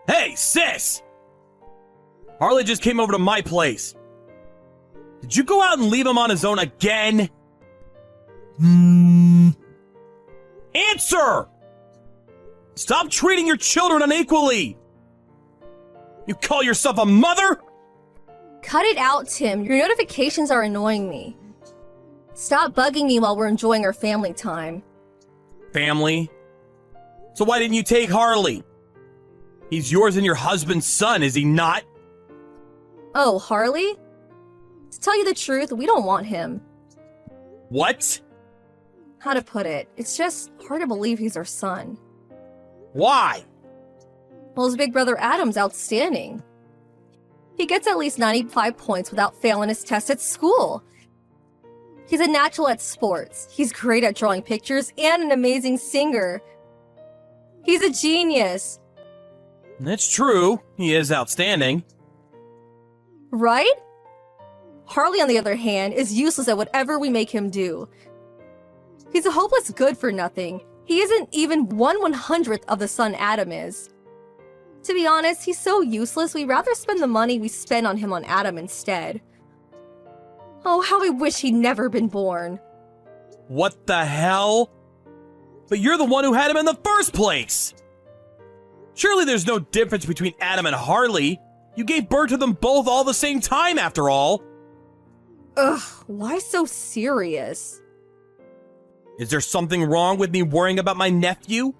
Hey, sis! Harley just came over to my place. Did you go out and leave him on his own again? Answer! Stop treating your children unequally! You call yourself a mother? Cut it out, Tim. Your notifications are annoying me. Stop bugging me while we're enjoying our family time. Family? So why didn't you take Harley? He's yours and your husband's son, is he not? Oh, Harley? To tell you the truth, we don't want him. What? How to put it? It's just hard to believe he's our son. Why? Well, his big brother Adam's outstanding. He gets at least 95 points without failing his test at school. He's a natural at sports. He's great at drawing pictures and an amazing singer. He's a genius. It's true. He is outstanding. Right? Harley, on the other hand, is useless at whatever we make him do. He's a hopeless good-for-nothing. He isn't even 1/100th of the son Adam is. To be honest, he's so useless, we'd rather spend the money we spend on him on Adam instead. Oh, how I wish he'd never been born. What the hell? But you're the one who had him in the first place! Surely there's no difference between Adam and Harley. You gave birth to them both all the same time, after all. Ugh, why so serious? Is there something wrong with me worrying about my nephew?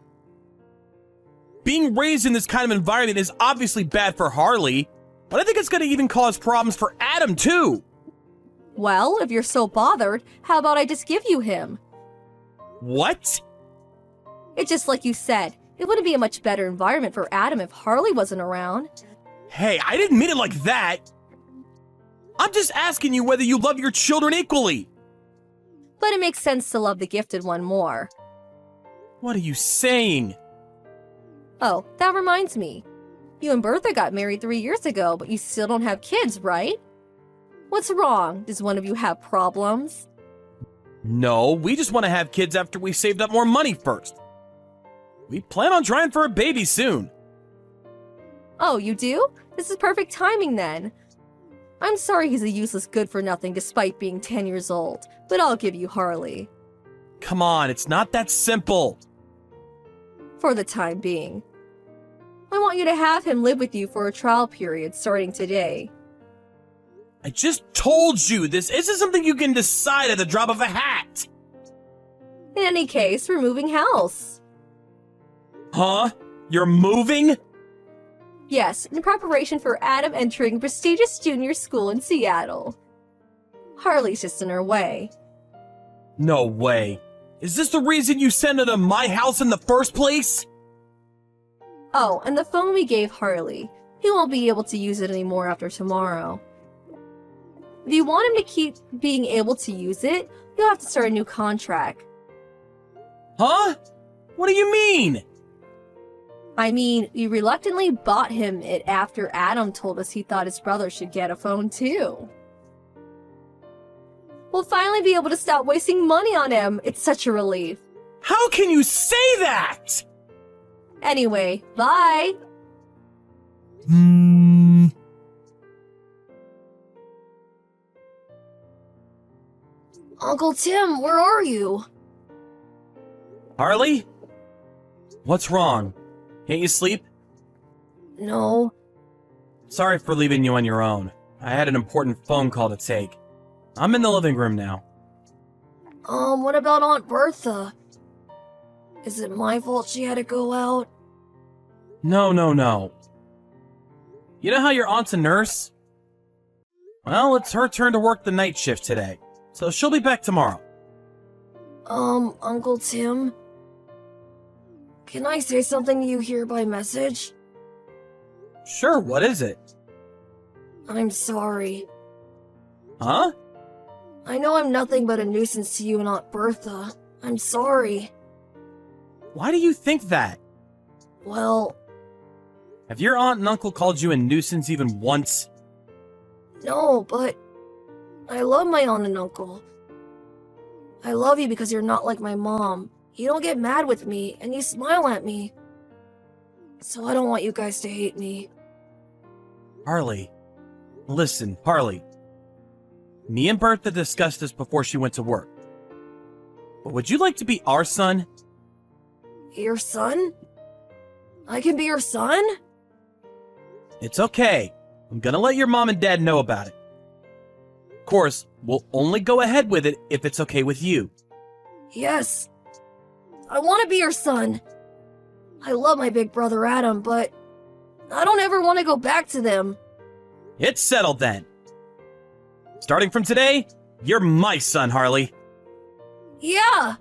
Being raised in this kind of environment is obviously bad for Harley, but I think it's going to even cause problems for Adam, too. Well, if you're so bothered, how about I just give you him? What? It's just like you said. It wouldn't be a much better environment for Adam if Harley wasn't around. Hey, I didn't mean it like that. I'm just asking you whether you love your children equally. But it makes sense to love the gifted one more. What are you saying? Oh, that reminds me. You and Bertha got married 3 years ago, but you still don't have kids, right? What's wrong? Does one of you have problems? No, we just want to have kids after we saved up more money first. We plan on trying for a baby soon. Oh, you do? This is perfect timing then. I'm sorry he's a useless good-for-nothing despite being 10 years old, but I'll give you Harley. Come on, it's not that simple. For the time being. I want you to have him live with you for a trial period starting today. I just told you this isn't something you can decide at the drop of a hat. In any case, we're moving house. Huh? You're moving? Yes, in preparation for Adam entering a prestigious junior school in Seattle. Harley's just in her way. No way. Is this the reason you sent her to my house in the first place? Oh, and the phone we gave Harley. He won't be able to use it anymore after tomorrow. If you want him to keep being able to use it, you'll have to start a new contract. Huh? What do you mean? I mean, we reluctantly bought him it after Adam told us he thought his brother should get a phone too. We'll finally be able to stop wasting money on him. It's such a relief. How can you say that? Anyway, bye! Uncle Tim, where are you? Harley? What's wrong? Can't you sleep? No. Sorry for leaving you on your own. I had an important phone call to take. I'm in the living room now. What about Aunt Bertha? Is it my fault she had to go out? No. You know how your aunt's a nurse? Well, it's her turn to work the night shift today, so she'll be back tomorrow. Uncle Tim? Can I say something to you here by message? Sure, what is it? I'm sorry. Huh? I know I'm nothing but a nuisance to you and Aunt Bertha. I'm sorry. Why do you think that? Well, Have your aunt and uncle called you a nuisance even once? no, but I love my aunt and uncle. I love you because you're not like my mom. You don't get mad with me, and you smile at me. so I don't want you guys to hate me. Harley. Listen, Harley. Me and Bertha discussed this before she went to work. But would you like to be our son? Your son? I can be your son? It's okay. I'm gonna let your mom and dad know about it. Of course, we'll only go ahead with it if it's okay with you. Yes. I want to be your son. I love my big brother Adam, but I don't ever want to go back to them. It's settled then. Starting from today, you're my son, Harley. Yeah.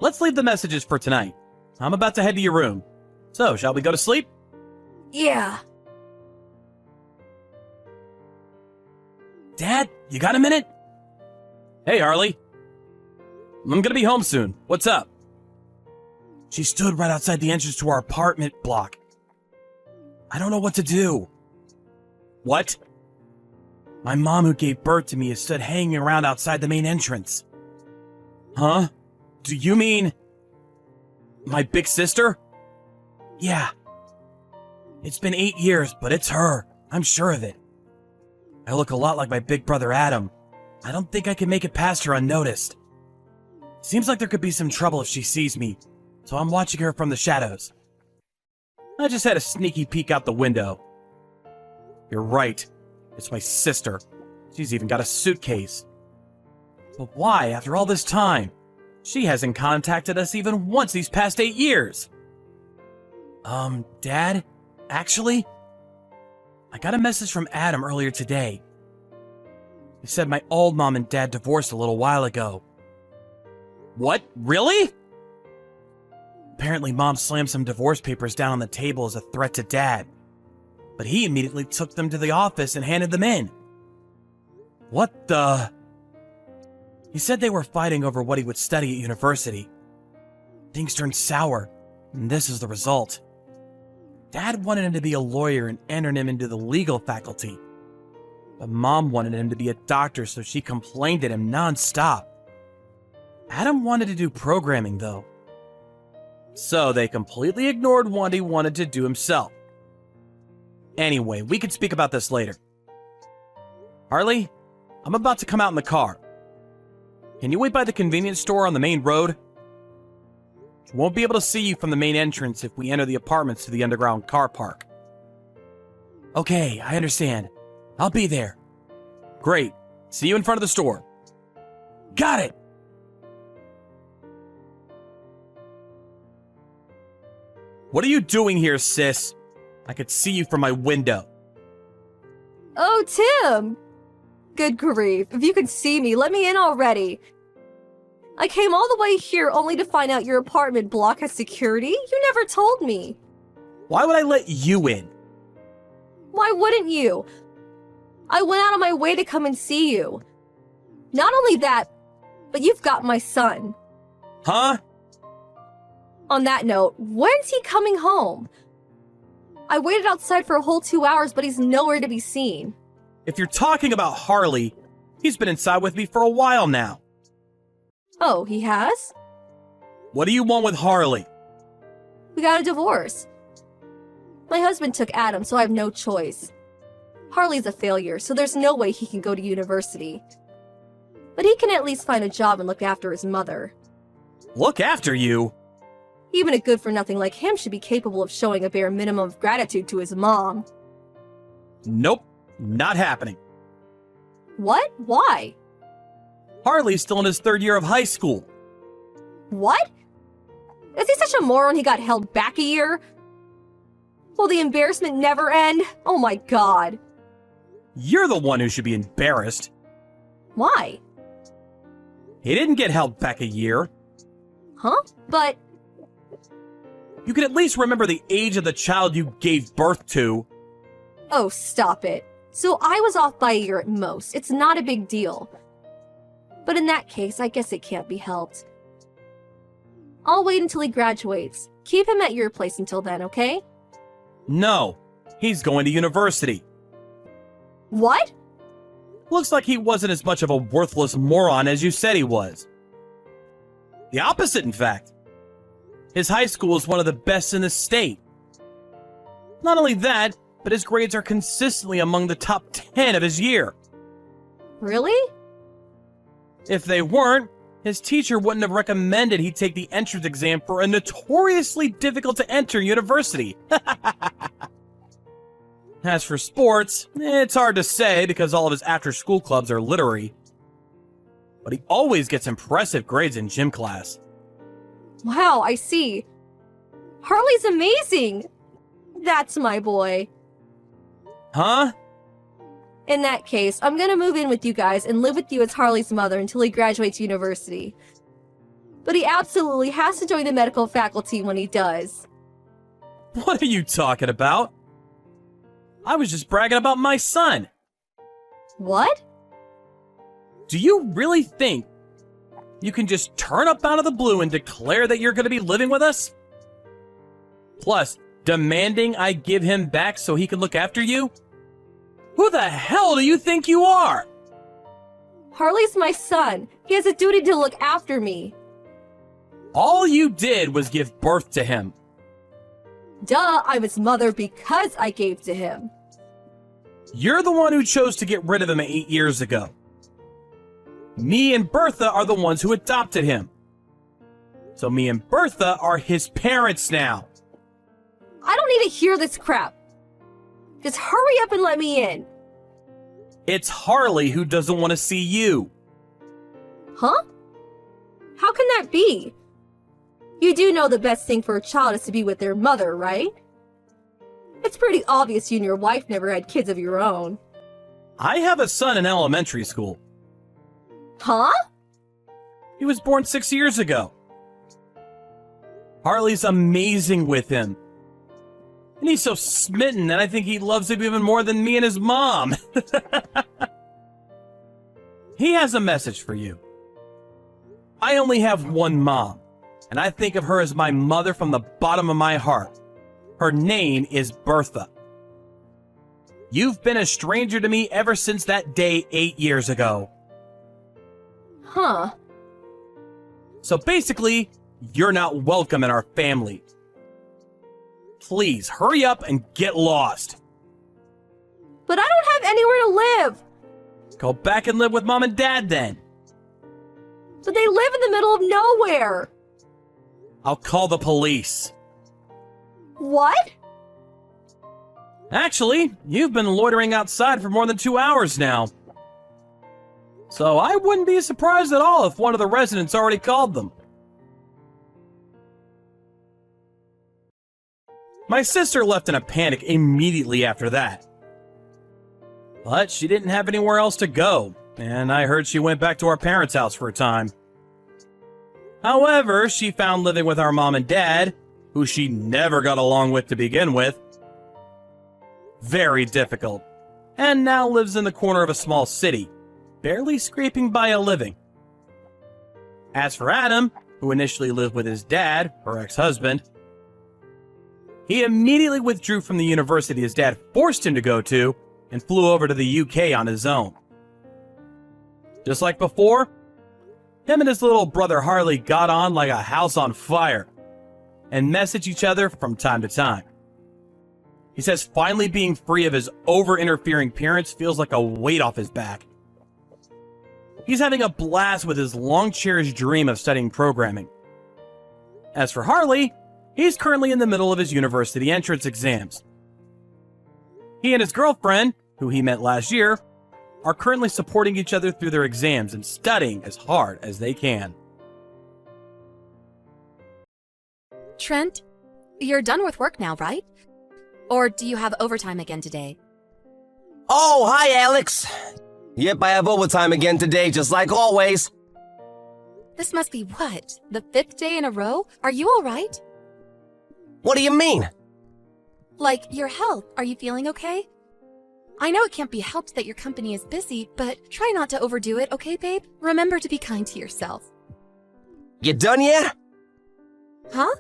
Let's leave the messages for tonight. I'm about to head to your room. So, shall we go to sleep? Yeah. Dad, you got a minute? Hey, Harley. I'm gonna be home soon. What's up? She stood right outside the entrance to our apartment block. I don't know what to do. What? My mom, who gave birth to me, is stood hanging around outside the main entrance. Huh? Do you mean my big sister? Yeah. It's been 8 years, but it's her. I'm sure of it. I look a lot like my big brother Adam. I don't think I can make it past her unnoticed. Seems like there could be some trouble if she sees me, so I'm watching her from the shadows. I just had a sneaky peek out the window. You're right. It's my sister. She's even got a suitcase. But why, after all this time? She hasn't contacted us even once these past 8 years. Dad? Actually, I got a message from Adam earlier today. He said my old mom and dad divorced a little while ago. What? Really? Apparently, Mom slammed some divorce papers down on the table as a threat to Dad. But he immediately took them to the office and handed them in. What the... He said they were fighting over what he would study at university. Things turned sour, and this is the result. Dad wanted him to be a lawyer and entered him into the legal faculty. But Mom wanted him to be a doctor, so she complained at him non-stop. Adam wanted to do programming, though. So they completely ignored what he wanted to do himself. Anyway, we can speak about this later. Harley, I'm about to come out in the car. Can you wait by the convenience store on the main road? Won't be able to see you from the main entrance if we enter the apartments to the underground car park. Okay, I understand. I'll be there. Great. See you in front of the store. Got it! What are you doing here, sis? I could see you from my window. Oh, Tim! Good grief. If you could see me, let me in already. I came all the way here only to find out your apartment block has security? You never told me. Why would I let you in? Why wouldn't you? I went out of my way to come and see you. Not only that, but you've got my son. Huh? On that note, when's he coming home? I waited outside for a whole 2 hours, but he's nowhere to be seen. If you're talking about Harley, he's been inside with me for a while now. Oh, he has? What do you want with Harley? We got a divorce. My husband took Adam, so I have no choice. Harley's a failure, so there's no way he can go to university. But he can at least find a job and look after his mother. Look after you? Even a good-for-nothing like him should be capable of showing a bare minimum of gratitude to his mom. Nope, not happening. What? Why? Harley's still in his 3rd year of high school. What? Is he such a moron he got held back a year? Will the embarrassment never end? Oh my god. You're the one who should be embarrassed. Why? He didn't get held back a year. Huh? But... You can at least remember the age of the child you gave birth to. Oh, stop it. So I was off by a year at most. It's not a big deal. But in that case, I guess it can't be helped. I'll wait until he graduates. Keep him at your place until then, okay? No, he's going to university. What? Looks like he wasn't as much of a worthless moron as you said he was. The opposite, in fact. His high school is one of the best in the state. Not only that, but his grades are consistently among the top 10 of his year. Really? If they weren't, his teacher wouldn't have recommended he take the entrance exam for a notoriously difficult to enter university. As for sports, it's hard to say because all of his after-school clubs are literary. But he always gets impressive grades in gym class. Wow, I see. Harley's amazing! That's my boy. Huh? In that case, I'm gonna move in with you guys and live with you as Harley's mother until he graduates university. But he absolutely has to join the medical faculty when he does. What are you talking about? I was just bragging about my son. What? Do you really think you can just turn up out of the blue and declare that you're going to be living with us? Plus, demanding I give him back so he can look after you? Who the hell do you think you are? Harley's my son. He has a duty to look after me. All you did was give birth to him. Duh, I'm his mother because I gave to him. You're the one who chose to get rid of him 8 years ago. Me and Bertha are the ones who adopted him. So me and Bertha are his parents now. I don't need to hear this crap. Just hurry up and let me in. It's Harley who doesn't want to see you. Huh? How can that be? You do know the best thing for a child is to be with their mother, right? It's pretty obvious you and your wife never had kids of your own. I have a son in elementary school. Huh? He was born 6 years ago. Harley's amazing with him. And he's so smitten that I think he loves him even more than me and his mom. He has a message for you. I only have one mom, and I think of her as my mother from the bottom of my heart. Her name is Bertha. You've been a stranger to me ever since that day 8 years ago. Huh. So basically, you're not welcome in our family. Please, hurry up and get lost. But I don't have anywhere to live. Go back and live with Mom and Dad then. But they live in the middle of nowhere. I'll call the police. What? Actually, you've been loitering outside for more than 2 hours now. So I wouldn't be surprised at all if one of the residents already called them. My sister left in a panic immediately after that. But she didn't have anywhere else to go, and I heard she went back to our parents' house for a time. However, she found living with our mom and dad, who she never got along with to begin with, very difficult, and now lives in the corner of a small city, barely scraping by a living. As for Adam, who initially lived with his dad, her ex-husband, he immediately withdrew from the university his dad forced him to go to and flew over to the UK on his own. Just like before, him and his little brother Harley got on like a house on fire and message each other from time to time. He says finally being free of his over-interfering parents feels like a weight off his back. He's having a blast with his long-cherished dream of studying programming. As for Harley, he's currently in the middle of his university entrance exams. He and his girlfriend, who he met last year, are currently supporting each other through their exams and studying as hard as they can. Trent, you're done with work now, right? Or do you have overtime again today? Oh, hi, Alex. Yep, I have overtime again today, just like always. This must be what? The 5th day in a row? Are you alright? What do you mean? Like, your health, are you feeling okay? I know it can't be helped that your company is busy, but try not to overdo it, okay, babe? Remember to be kind to yourself. You done yet? Huh?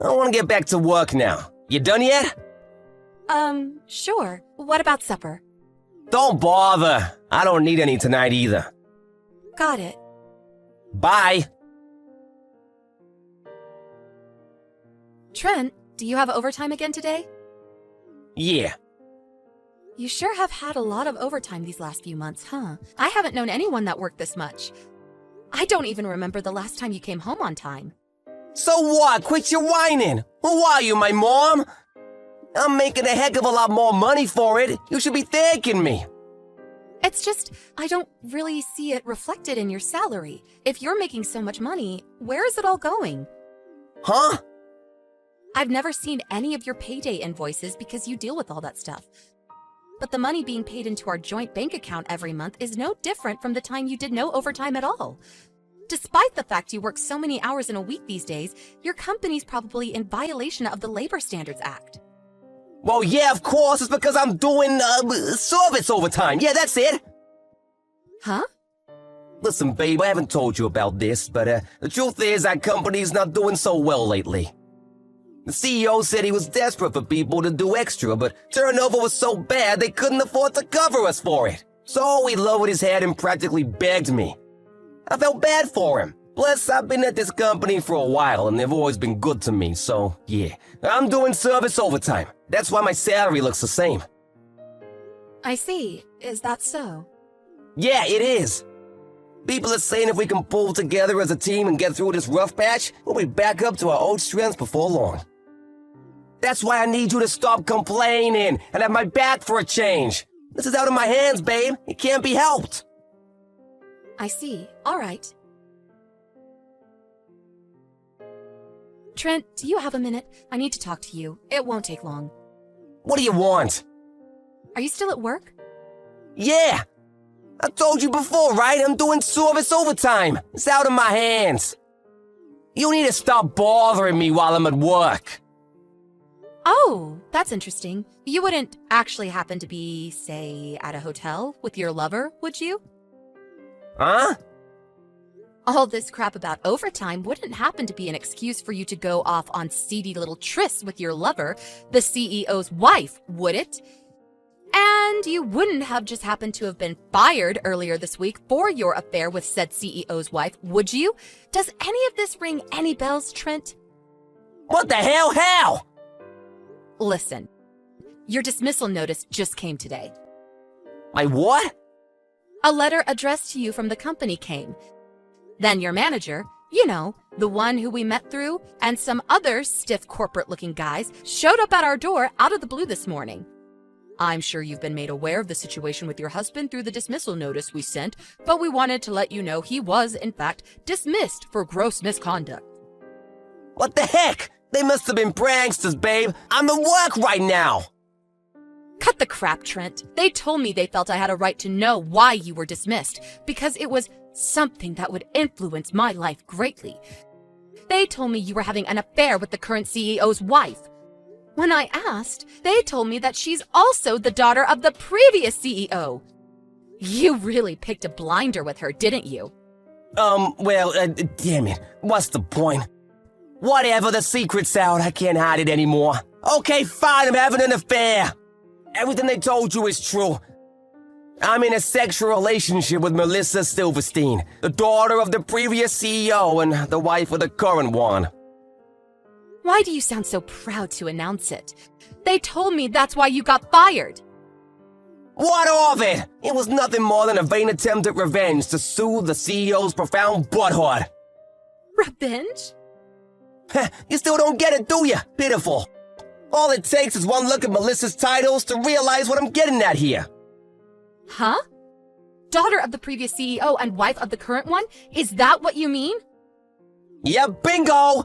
I want to get back to work now. You done yet? Sure. What about supper? Don't bother. I don't need any tonight either. Got it. Bye. Trent, do you have overtime again today? Yeah. You sure have had a lot of overtime these last few months, huh? I haven't known anyone that worked this much. I don't even remember the last time you came home on time. So what? Quit your whining. Who are you, my mom? I'm making a heck of a lot more money for it. You should be thanking me. It's just, I don't really see it reflected in your salary. If you're making so much money, where is it all going? Huh? I've never seen any of your payday invoices because you deal with all that stuff. But the money being paid into our joint bank account every month is no different from the time you did no overtime at all. Despite the fact you work so many hours in a week these days, your company's probably in violation of the Labor Standards Act. Well, yeah, of course. It's because I'm doing, service overtime. Yeah, that's it. Huh? Listen, babe, I haven't told you about this, but the truth is our company's not doing so well lately. The CEO said he was desperate for people to do extra, but turnover was so bad they couldn't afford to cover us for it. So he lowered his head and practically begged me. I felt bad for him. Plus, I've been at this company for a while and they've always been good to me, so yeah. I'm doing service overtime. That's why my salary looks the same. I see. Is that so? Yeah, it is. People are saying if we can pull together as a team and get through this rough patch, we'll be back up to our old strengths before long. That's why I need you to stop complaining and have my back for a change. This is out of my hands, babe. It can't be helped. I see. All right. Trent, do you have a minute? I need to talk to you. It won't take long. What do you want? Are you still at work? Yeah. I told you before, right? I'm doing service overtime. It's out of my hands. You need to stop bothering me while I'm at work. Oh, that's interesting. You wouldn't actually happen to be, say, at a hotel with your lover, would you? Huh? All this crap about overtime wouldn't happen to be an excuse for you to go off on seedy little trysts with your lover, the CEO's wife, would it? And you wouldn't have just happened to have been fired earlier this week for your affair with said CEO's wife, would you? Does any of this ring any bells, Trent? What the hell? How? Listen, your dismissal notice just came today. My what? A letter addressed to you from the company came. Then your manager, you know, the one who we met through, and some other stiff corporate-looking guys showed up at our door out of the blue this morning. I'm sure you've been made aware of the situation with your husband through the dismissal notice we sent, but we wanted to let you know he was, in fact, dismissed for gross misconduct. What the heck? They must have been pranksters, babe. I'm at work right now. Cut the crap, Trent. They told me they felt I had a right to know why you were dismissed, because it was something that would influence my life greatly. They told me you were having an affair with the current CEO's wife. When I asked, they told me that she's also the daughter of the previous CEO. You really picked a blinder with her, didn't you? Damn it. What's the point? Whatever, the secret's out. I can't hide it anymore. Okay, fine, I'm having an affair. Everything they told you is true. I'm in a sexual relationship with Melissa Silverstein, the daughter of the previous CEO and the wife of the current one. Why do you sound so proud to announce it? They told me that's why you got fired. What of it? It was nothing more than a vain attempt at revenge to soothe the CEO's profound butthurt. Revenge? You still don't get it, do you? Pitiful. All it takes is one look at Melissa's titles to realize what I'm getting at here. Huh? Daughter of the previous CEO and wife of the current one? Is that what you mean? Yeah, bingo!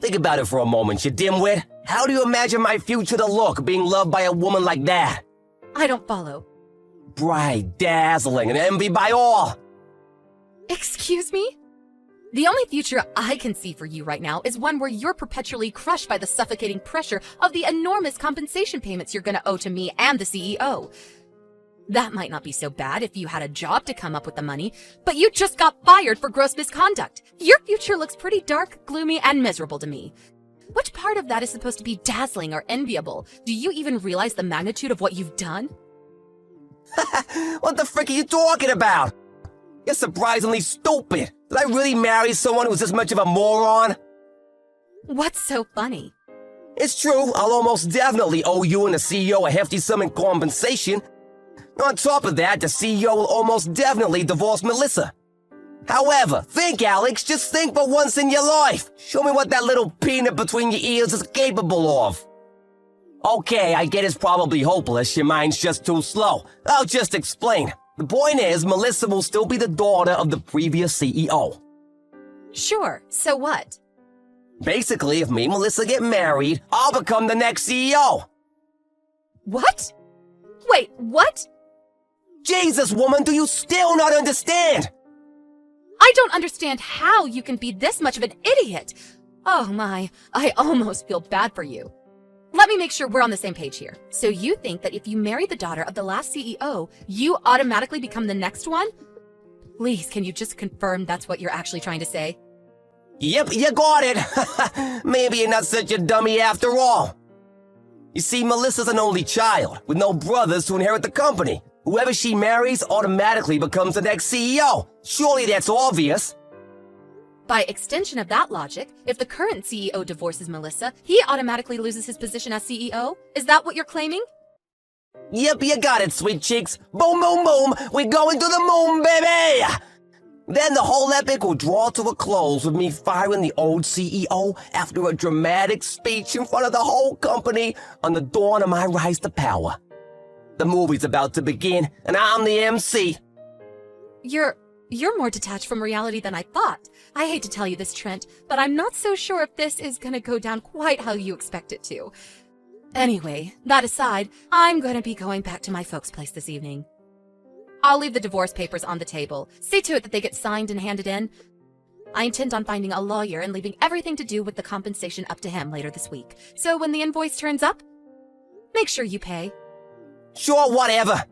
Think about it for a moment, you dimwit. How do you imagine my future to look, being loved by a woman like that? I don't follow. Bright, dazzling, and envied by all. Excuse me? The only future I can see for you right now is one where you're perpetually crushed by the suffocating pressure of the enormous compensation payments you're gonna owe to me and the CEO. That might not be so bad if you had a job to come up with the money, but you just got fired for gross misconduct. Your future looks pretty dark, gloomy, and miserable to me. Which part of that is supposed to be dazzling or enviable? Do you even realize the magnitude of what you've done? What the frick are you talking about? You're surprisingly stupid. Did I really marry someone who's this much of a moron? What's so funny? It's true, I'll almost definitely owe you and the CEO a hefty sum in compensation. On top of that, the CEO will almost definitely divorce Melissa. However, think, Alex, just think for once in your life. Show me what that little peanut between your ears is capable of. Okay, I get it's probably hopeless, your mind's just too slow. I'll just explain. The point is, Melissa will still be the daughter of the previous CEO. Sure, so what? Basically, if me and Melissa get married, I'll become the next CEO. What? Wait, what? Jesus, woman, do you still not understand? I don't understand how you can be this much of an idiot. Oh my, I almost feel bad for you. Let me make sure we're on the same page here. So you think that if you marry the daughter of the last CEO, you automatically become the next one? Please, can you just confirm that's what you're actually trying to say? Yep, you got it. Maybe you're not such a dummy after all. You see, Melissa's an only child, with no brothers to inherit the company. Whoever she marries automatically becomes the next CEO. Surely that's obvious. By extension of that logic, if the current CEO divorces Melissa, he automatically loses his position as CEO? Is that what you're claiming? Yep, you got it, sweet cheeks. Boom, boom, boom. We're going to the moon, baby! Then the whole epic will draw to a close with me firing the old CEO after a dramatic speech in front of the whole company on the dawn of my rise to power. The movie's about to begin, and I'm the MC. You're more detached from reality than I thought. I hate to tell you this, Trent, but I'm not so sure if this is gonna go down quite how you expect it to. Anyway, that aside, I'm gonna be going back to my folks' place this evening. I'll leave the divorce papers on the table. See to it that they get signed and handed in. I intend on finding a lawyer and leaving everything to do with the compensation up to him later this week. So when the invoice turns up, make sure you pay. Sure, whatever.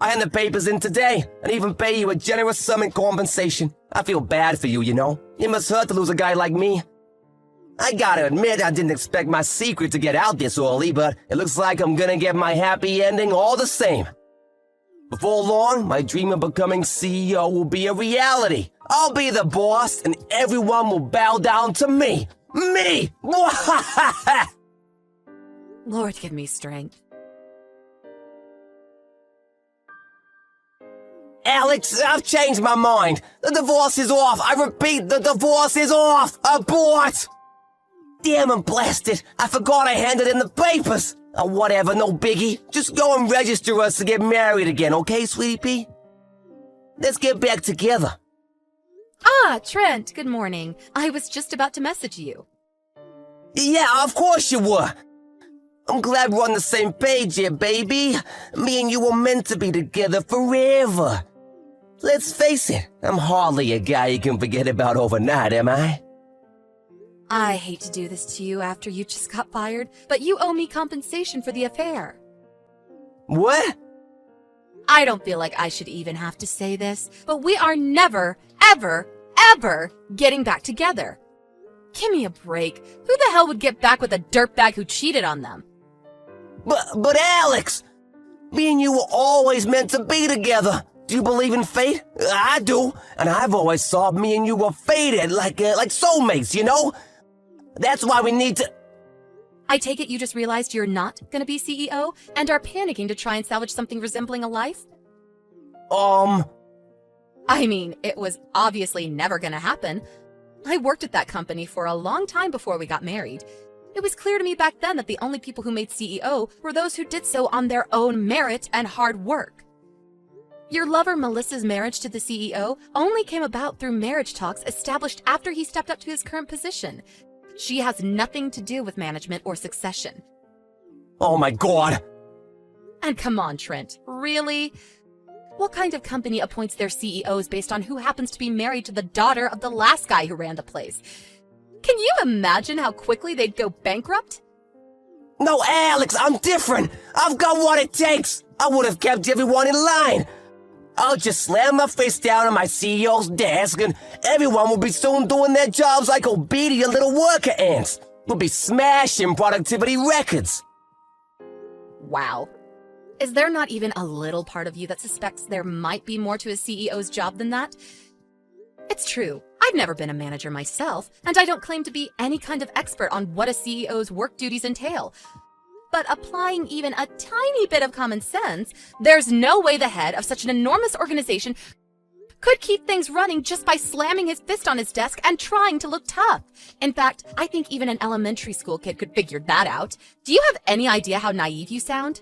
I hand the papers in today, and even pay you a generous sum in compensation. I feel bad for you, you know. It must hurt to lose a guy like me. I gotta admit, I didn't expect my secret to get out this early, but it looks like I'm gonna get my happy ending all the same. Before long, my dream of becoming CEO will be a reality. I'll be the boss, and everyone will bow down to me. Me! Lord, give me strength. Alex, I've changed my mind. The divorce is off. I repeat, the divorce is off. Abort! Damn and blast it. I forgot I handed in the papers. Whatever, no biggie. Just go and register us to get married again, okay, sweetie pea? Let's get back together. Ah, Trent, good morning. I was just about to message you. Yeah, of course you were. I'm glad we're on the same page here, baby. Me and you were meant to be together forever. Let's face it, I'm hardly a guy you can forget about overnight, am I? I hate to do this to you after you just got fired, but you owe me compensation for the affair. What? I don't feel like I should even have to say this, but we are never, ever, ever getting back together. Give me a break. Who the hell would get back with a dirtbag who cheated on them? But Alex, me and you were always meant to be together. Do you believe in fate? I do, and I've always thought me and you were fated, like soulmates, you know? That's why we need to... I take it you just realized you're not gonna be CEO and are panicking to try and salvage something resembling a life? I mean, it was obviously never gonna happen. I worked at that company for a long time before we got married. It was clear to me back then that the only people who made CEO were those who did so on their own merit and hard work. Your lover Melissa's marriage to the CEO only came about through marriage talks established after he stepped up to his current position. She has nothing to do with management or succession. Oh my God! And come on, Trent, really? What kind of company appoints their CEOs based on who happens to be married to the daughter of the last guy who ran the place? Can you imagine how quickly they'd go bankrupt? No, Alex, I'm different. I've got what it takes. I would have kept everyone in line. I'll just slam my face down on my CEO's desk and everyone will be soon doing their jobs like obedient little worker ants. We'll be smashing productivity records. Wow. Is there not even a little part of you that suspects there might be more to a CEO's job than that? It's true. I've never been a manager myself, and I don't claim to be any kind of expert on what a CEO's work duties entail. But applying even a tiny bit of common sense, there's no way the head of such an enormous organization could keep things running just by slamming his fist on his desk and trying to look tough. In fact, I think even an elementary school kid could figure that out. Do you have any idea how naive you sound?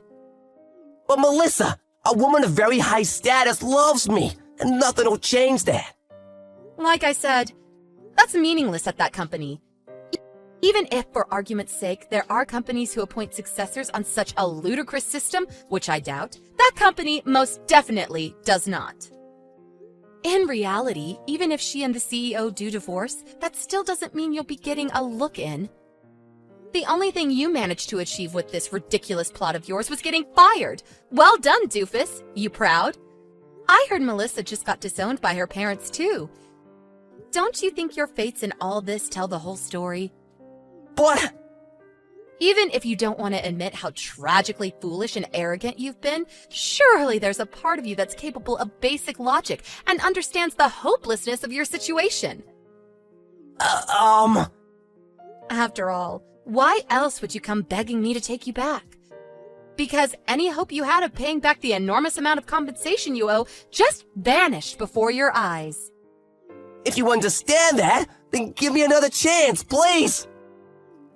But Melissa, a woman of very high status loves me, and nothing will change that. Like I said, that's meaningless at that company. Even if, for argument's sake, there are companies who appoint successors on such a ludicrous system, which I doubt, that company most definitely does not. In reality, even if she and the CEO do divorce, that still doesn't mean you'll be getting a look in. The only thing you managed to achieve with this ridiculous plot of yours was getting fired. Well done, doofus. You proud? I heard Melissa just got disowned by her parents, too. Don't you think your fates in all this tell the whole story? But Even if you don't want to admit how tragically foolish and arrogant you've been, surely there's a part of you that's capable of basic logic and understands the hopelessness of your situation. After all, why else would you come begging me to take you back? Because any hope you had of paying back the enormous amount of compensation you owe just vanished before your eyes. if you understand that, then give me another chance, please.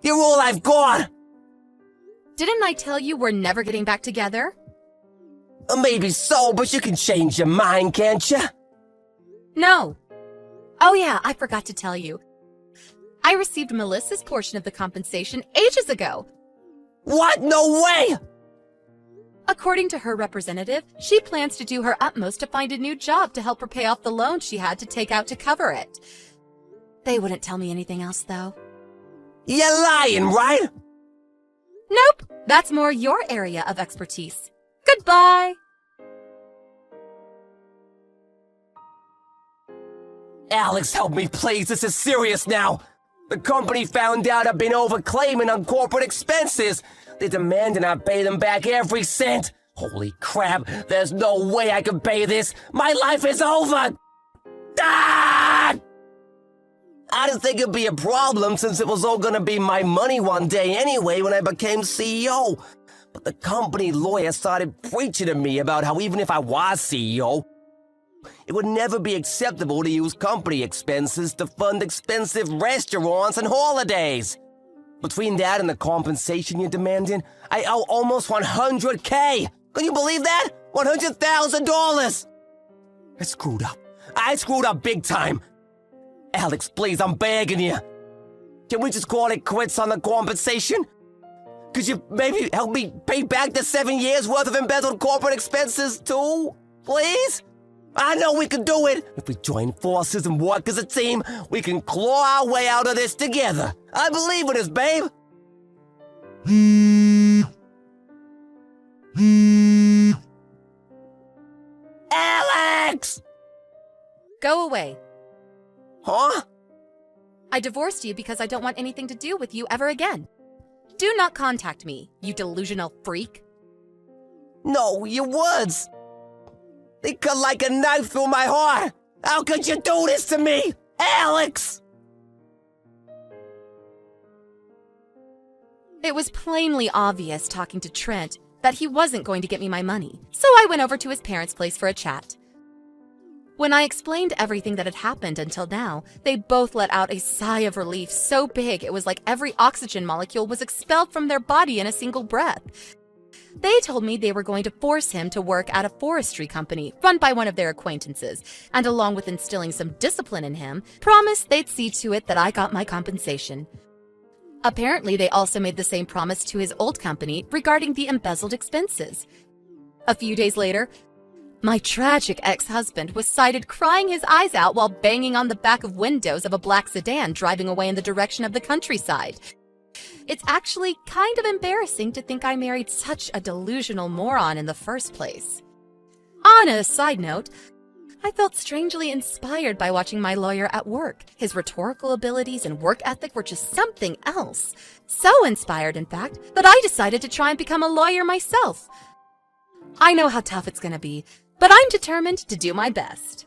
You're all I've got. Didn't I tell you we're never getting back together? Maybe so, but you can change your mind, can't you? No. Oh yeah, I forgot to tell you. I received Melissa's portion of the compensation ages ago. What? No way! According to her representative, she plans to do her utmost to find a new job to help her pay off the loan she had to take out to cover it. They wouldn't tell me anything else, though. You're lying, right? Nope, that's more your area of expertise. Goodbye! Alex, help me, please. This is serious now. The company found out I've been overclaiming on corporate expenses. They're demanding I pay them back every cent. Holy crap, there's no way I can pay this. My life is over. Ah! I didn't think it'd be a problem since it was all gonna be my money one day anyway when I became CEO. But the company lawyer started preaching to me about how even if I was CEO, it would never be acceptable to use company expenses to fund expensive restaurants and holidays. Between that and the compensation you're demanding, I owe almost $100K. Can you believe that? $100,000. I screwed up. I screwed up big time. Alex, please, I'm begging you. Can we just call it quits on the compensation? Could you maybe help me pay back the 7 years worth of embezzled corporate expenses too? Please? I know we can do it. If we join forces and work as a team, we can claw our way out of this together. I believe in us, babe. Alex! Go away. Huh? I divorced you because I don't want anything to do with you ever again. Do not contact me, you delusional freak. No, your words. They cut like a knife through my heart. How could you do this to me, Alex? It was plainly obvious talking to Trent that he wasn't going to get me my money, so I went over to his parents' place for a chat. When I explained everything that had happened until now, they both let out a sigh of relief so big it was like every oxygen molecule was expelled from their body in a single breath. They told me they were going to force him to work at a forestry company run by one of their acquaintances, and along with instilling some discipline in him, promised they'd see to it that I got my compensation. Apparently, they also made the same promise to his old company regarding the embezzled expenses. A few days later, my tragic ex-husband was sighted crying his eyes out while banging on the back of windows of a black sedan driving away in the direction of the countryside. It's actually kind of embarrassing to think I married such a delusional moron in the first place. On a side note, I felt strangely inspired by watching my lawyer at work. His rhetorical abilities and work ethic were just something else. So inspired, in fact, that I decided to try and become a lawyer myself. I know how tough it's going to be, but I'm determined to do my best.